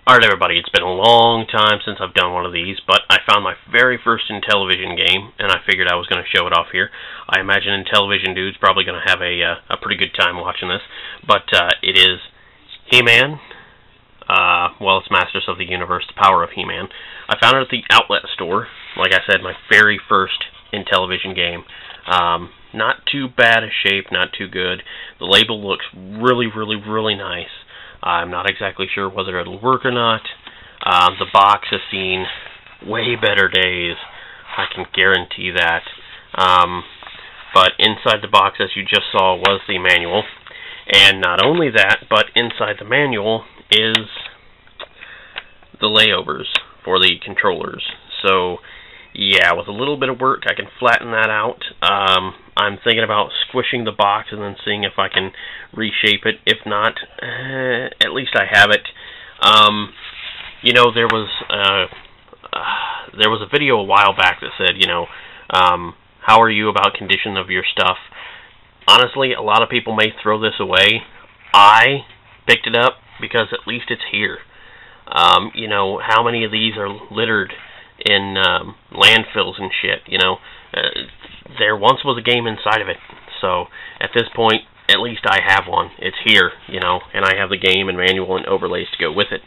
Alright everybody, it's been a long time since I've done one of these, but I found my very first Intellivision game, and I figured I was going to show it off here. I imagine Intellivision dude's probably going to have a pretty good time watching this, but it is He-Man. Well, it's Masters of the Universe, The Power of He-Man. I found it at the Outlet store. Like I said, my very first Intellivision game. Not too bad a shape, not too good. The label looks really nice. I'm not exactly sure whether it'll work or not. The box has seen way better days. I can guarantee that. But inside the box, as you just saw, was the manual. And not only that, but inside the manual is the layovers for the controllers. So, yeah, with a little bit of work, I can flatten that out. I'm thinking about squishing the box and then seeing if I can reshape it. If not, at least I have it. You know, there was a video a while back that said, you know, how are you about condition of your stuff? Honestly, a lot of people may throw this away. I picked it up because at least it's here. You know, how many of these are littered in landfills and shit, you know? There once was a game inside of it, so at this point, at least I have one. It's here, you know, and I have the game and manual and overlays to go with it.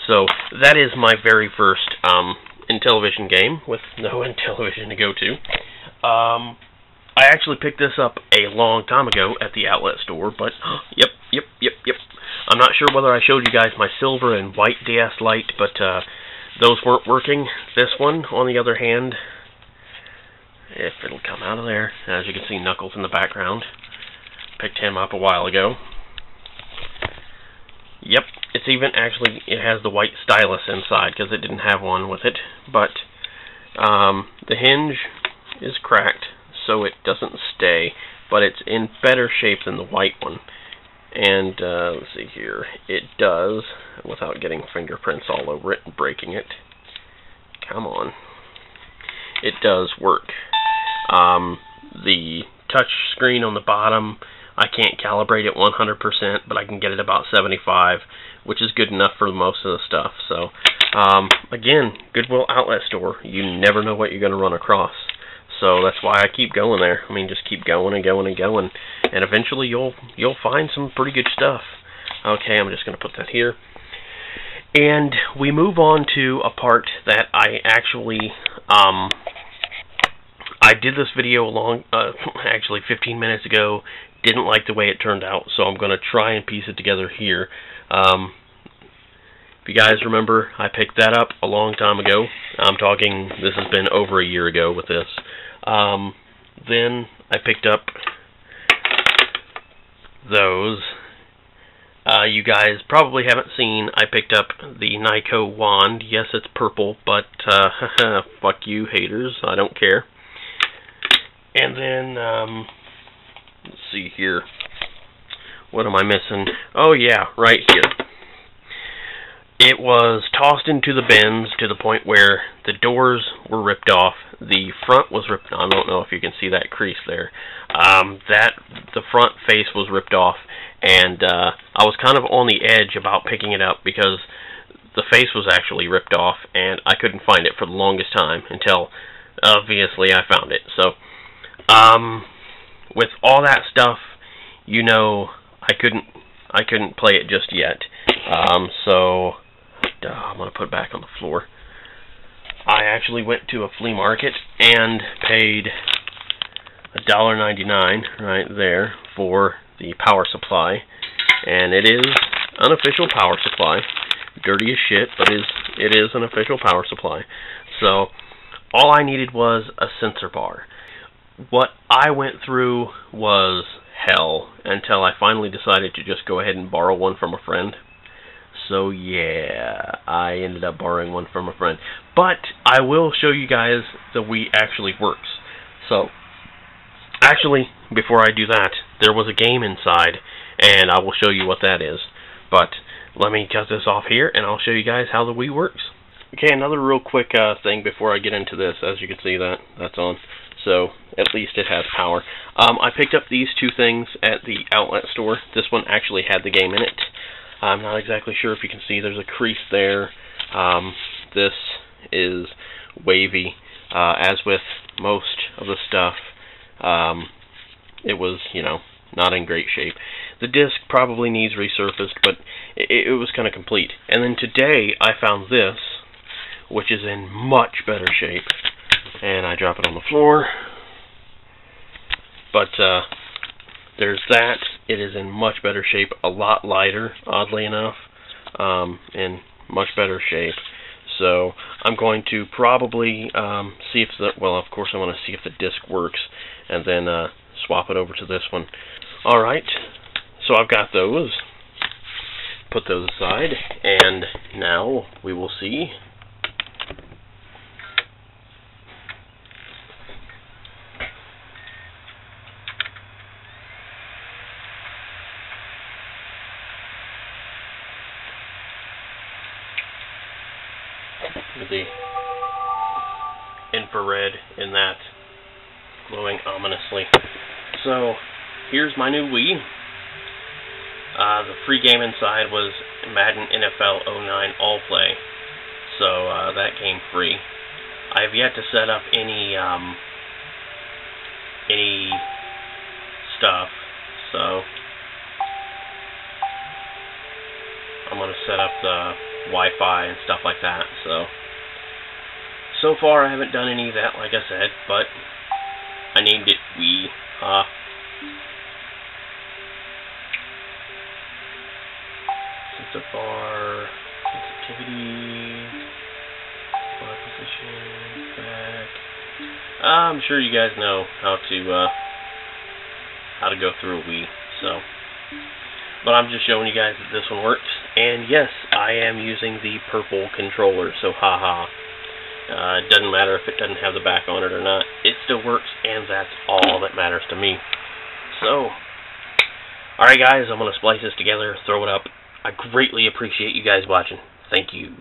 So that is my very first Intellivision game with no Intellivision to go to. I actually picked this up a long time ago at the Outlet store, but yep. I'm not sure whether I showed you guys my silver and white DS Lite, but those weren't working. This one, on the other hand, if it'll come out of there, as you can see, Knuckles in the background. Picked him up a while ago. Yep, it's even actually, it has the white stylus inside because it didn't have one with it, but the hinge is cracked, so it doesn't stay, but it's in better shape than the white one. And let's see here, it does, without getting fingerprints all over it and breaking it. Come on. It does work. The touch screen on the bottom, I can't calibrate it 100%, but I can get it about 75, which is good enough for most of the stuff. So, again, Goodwill Outlet store. You never know what you're going to run across. So that's why I keep going there. I mean, just keep going and going and going, and eventually you'll find some pretty good stuff. Okay, I'm just going to put that here. And we move on to a part that I actually, I did this video actually 15 minutes ago, didn't like the way it turned out, so I'm going to try and piece it together here. If you guys remember, I picked that up a long time ago. I'm talking, this has been over a year ago with this. Then I picked up those. You guys probably haven't seen, I picked up the Nyko wand. Yes, it's purple, but fuck you haters, I don't care. And then, let's see here. What am I missing? Oh yeah, right here. It was tossed into the bins to the point where the doors were ripped off. The front was ripped. I don't know if you can see that crease there. The front face was ripped off, and I was kind of on the edge about picking it up because the face was actually ripped off, and I couldn't find it for the longest time until obviously I found it. So, with all that stuff, you know, I couldn't play it just yet. So I'm going to put it back on the floor. I actually went to a flea market and paid $1.99 right there for the power supply. And it is an official power supply. Dirty as shit, but it is an official power supply. So all I needed was a sensor bar. What I went through was hell until I finally decided to just go ahead and borrow one from a friend. So yeah, I ended up borrowing one from a friend. But I will show you guys the Wii actually works. So, actually, before I do that, there was a game inside, and I will show you what that is. But let me cut this off here, and I'll show you guys how the Wii works. Okay, another real quick thing before I get into this. As you can see, that's on. So, at least it has power. I picked up these two things at the Outlet store. This one actually had the game in it. I'm not exactly sure if you can see, there's a crease there. This is wavy. As with most of the stuff, it was, not in great shape. The disc probably needs resurfaced, but it was kind of complete. And then today I found this, which is in much better shape. And I drop it on the floor. But there's that. It is in much better shape, a lot lighter, oddly enough, in much better shape. So I'm going to probably see if of course I want to see if the disc works, and then swap it over to this one. Alright, so I've got those. Put those aside, and now we will see. The infrared in that glowing ominously. So here's my new Wii. The free game inside was Madden NFL 09 All Play, so that came free. I have yet to set up any stuff, so I'm going to set up the Wi-Fi and stuff like that. So far I haven't done any of that, like I said, but I named it Wii. Sensor bar, sensitivity, bar position, back. I'm sure you guys know how to go through a Wii, so. But I'm just showing you guys that this one works. And yes, I am using the purple controller, so haha. It doesn't matter if it doesn't have the back on it or not. It still works, and that's all that matters to me. So, alright guys, I'm going to splice this together, throw it up. I greatly appreciate you guys watching. Thank you.